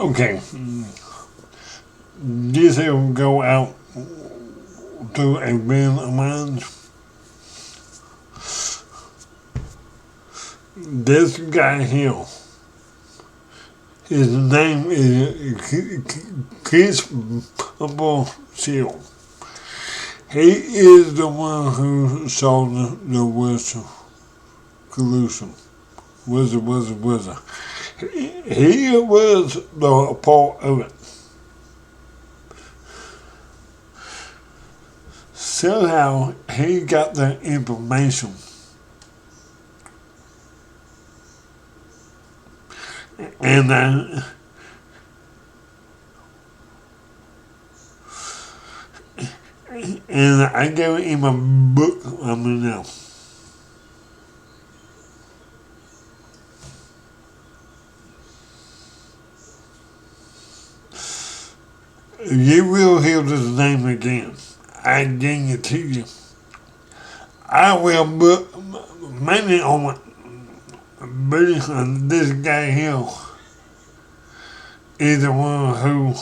Okay, this will go out to a friend of mine. This guy here, his name is Christopher Seal. He is the one who saw the Wizard collusion. Wizard. He was the part of it. Somehow he got the information. And I gave him a book now. You will hear this name again. I guarantee you. I will put money on this guy here is the one who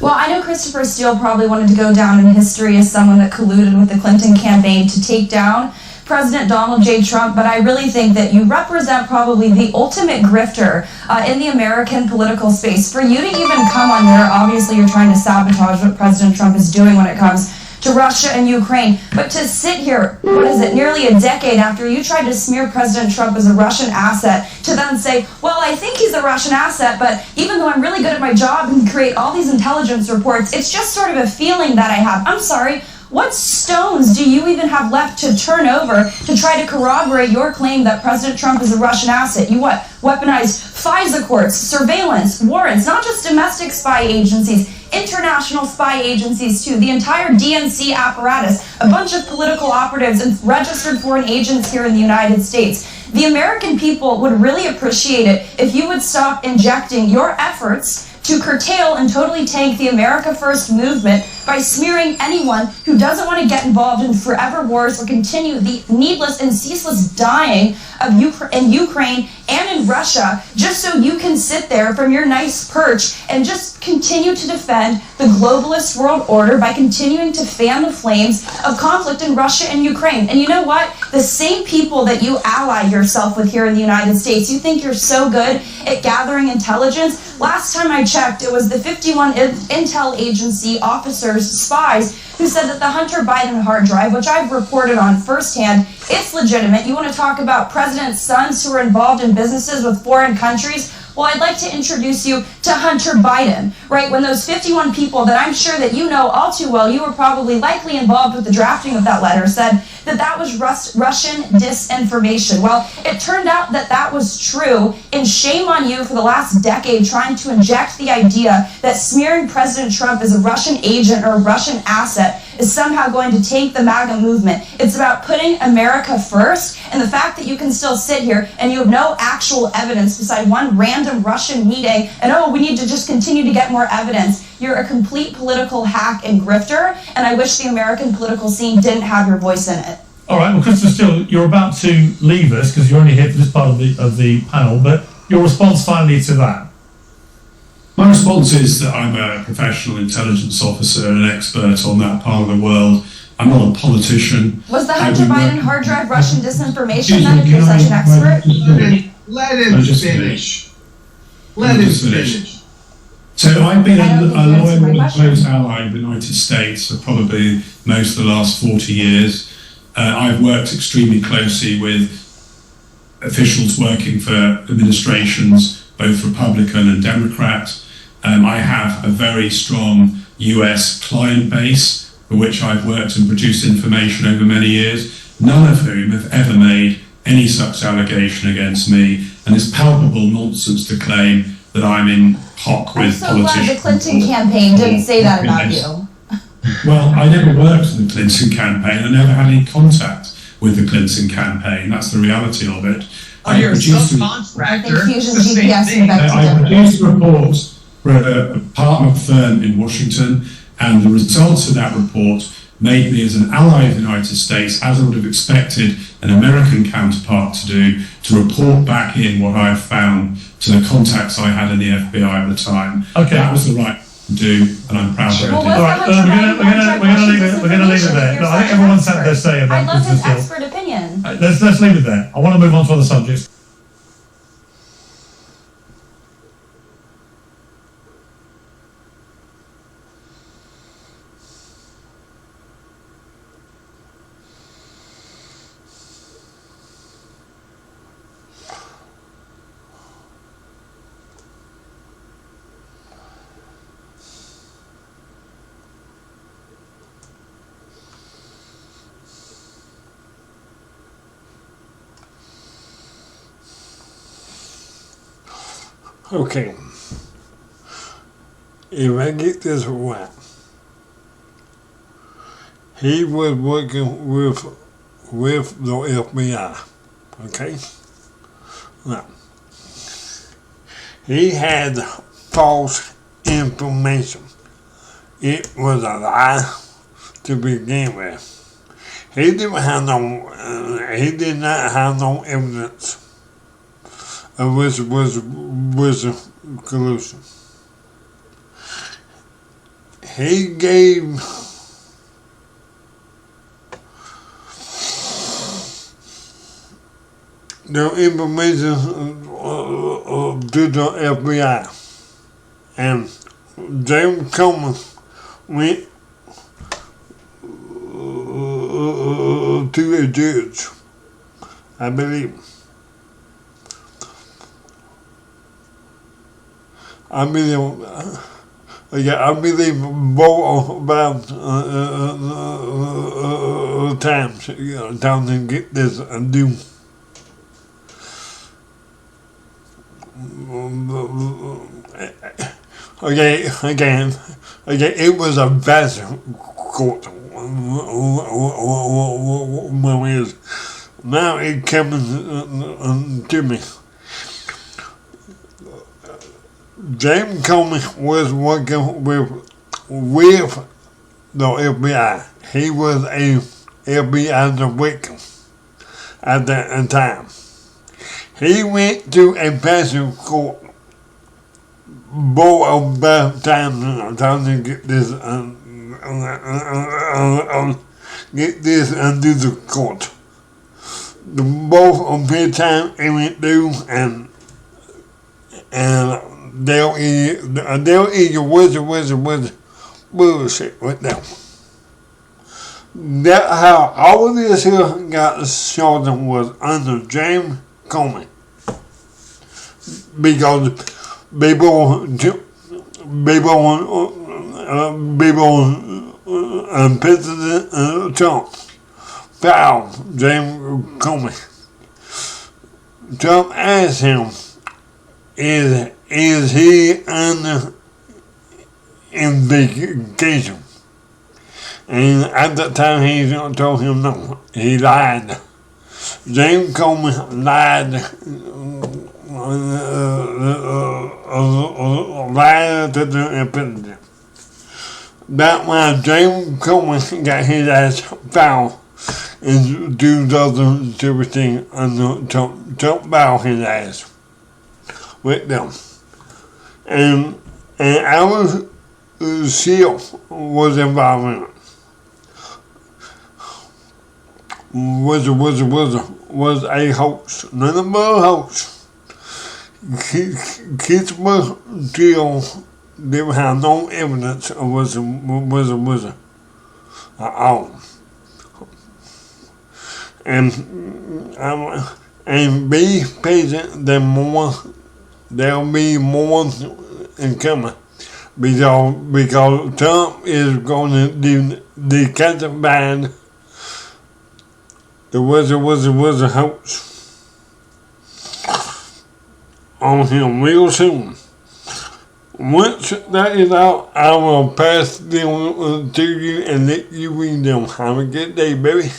Well, I know Christopher Steele probably wanted to go down in history as someone that colluded with the Clinton campaign to take down President Donald J. Trump, but I really think that you represent probably the ultimate grifter in the American political space. For you to even come on here, obviously you're trying to sabotage what President Trump is doing when it comes to Russia and Ukraine, but to sit here, nearly a decade after you tried to smear President Trump as a Russian asset, to then say, well, I think he's a Russian asset, but even though I'm really good at my job and create all these intelligence reports, it's just sort of a feeling that I have. I'm sorry, what stones do you even have left to turn over to try to corroborate your claim that President Trump is a Russian asset? You what? Weaponized FISA courts, surveillance, warrants, not just domestic spy agencies, international spy agencies too, the entire DNC apparatus, a bunch of political operatives and registered foreign agents here in the United States. The American people would really appreciate it if you would stop injecting your efforts to curtail and totally tank the America First movement by smearing anyone who doesn't want to get involved in forever wars or continue the needless and ceaseless dying of in Ukraine and in Russia, just so you can sit there from your nice perch and just continue to defend the globalist world order by continuing to fan the flames of conflict in Russia and Ukraine. And you know what? The same people that you ally yourself with here in the United States, you think you're so good at gathering intelligence. Last time I checked, it was the 51 intel agency officers, spies, who said that the Hunter Biden hard drive, which I've reported on firsthand, it's legitimate. You want to talk about president's sons who are involved in businesses with foreign countries? Well, I'd like to introduce you to Hunter Biden, right? When those 51 people that I'm sure that you know all too well, you were probably likely involved with the drafting of that letter, said that that was Russian disinformation. Well, it turned out that that was true, and shame on you for the last decade trying to inject the idea that smearing President Trump as a Russian agent or a Russian asset is somehow going to tank the MAGA movement. It's about putting America first, and the fact that you can still sit here and you have no actual evidence beside one random Russian meeting, and oh, we need to just continue to get more evidence. You're a complete political hack and grifter, and I wish the American political scene didn't have your voice in it. All right, well, Christopher Steele, you're about to leave us because you're only here for this part of the panel, but your response finally to that? My response is that I'm a professional intelligence officer and an expert on that part of the world. I'm not a politician. Was the Hunter Biden hard drive Russian disinformation then, if you're such an expert? Let him finish. Let him finish. So I've been a loyal and close ally of the United States for probably most of the last 40 years. I've worked extremely closely with officials working for administrations, both Republican and Democrat. I have a very strong US client base for which I've worked and produced information over many years, none of whom have ever made any such allegation against me, and it's palpable nonsense to claim that I'm in hoc with politicians. I'm so glad the Clinton campaign didn't say that about you. Well, I never worked in the Clinton campaign. I never had any contact with the Clinton campaign. That's the reality of it. I You're a produced a- I think subcontractor. Fusion It's the same GPS thing. would beg to I differ. produced a report for a partner firm in Washington, and the results of that report made me, as an ally of the United States, as I would have expected an American counterpart to do, to report back in what I have found to the contacts I had in the FBI at the time. Okay. That was the right thing to do, and I'm proud that Well, I All what's did. right, the Hunter we're gonna leave it. We're gonna leave it there. You're No, I think such an everyone's had their expert. say I about love this his deal. expert opinion. Let's leave it there. I want to move on to other subjects. Okay. If I get this right, he was working with the FBI. Okay? Now, he had false information. It was a lie to begin with. He did not have no evidence of which was a collusion. He gave the information to the FBI, and James Comey went to a judge, I believe. I believe both about times, down to get this due. Okay, it was a vast court. Now it comes to me. James Comey was working with the FBI. He was a FBI director at that time. He went to a passive court both of times to get this under the court. Both of his time it went through, and they'll either was bullshit with them. That's how all of this here got started, was under James Comey. Because President Trump found James Comey. Trump asked him, is he under investigation? And at that time he told him no. He lied. James Comey lied to the president. That's why James Comey got his ass found and do everything under Trump. Trump bound his ass with them. And our SEAL was involved in it. Was a hoax. None but a hoax. Kitzbühel Jill didn't have no evidence of was all. And be patient, there'll be more in coming. Because Trump is going to do the classified. There was a hoax on him real soon. Once that is out, I will pass them to you and let you read them. Have a good day, baby.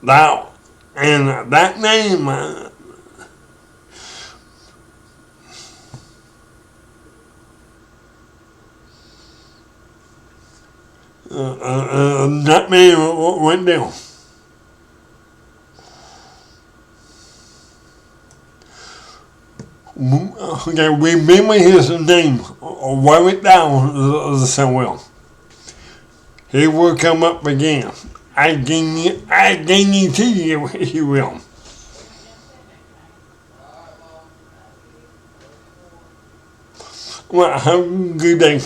Now, and that name That man went down. Okay, remember his name. Write it down somewhere. He will come up again. I guarantee you he will. Well, have a good day.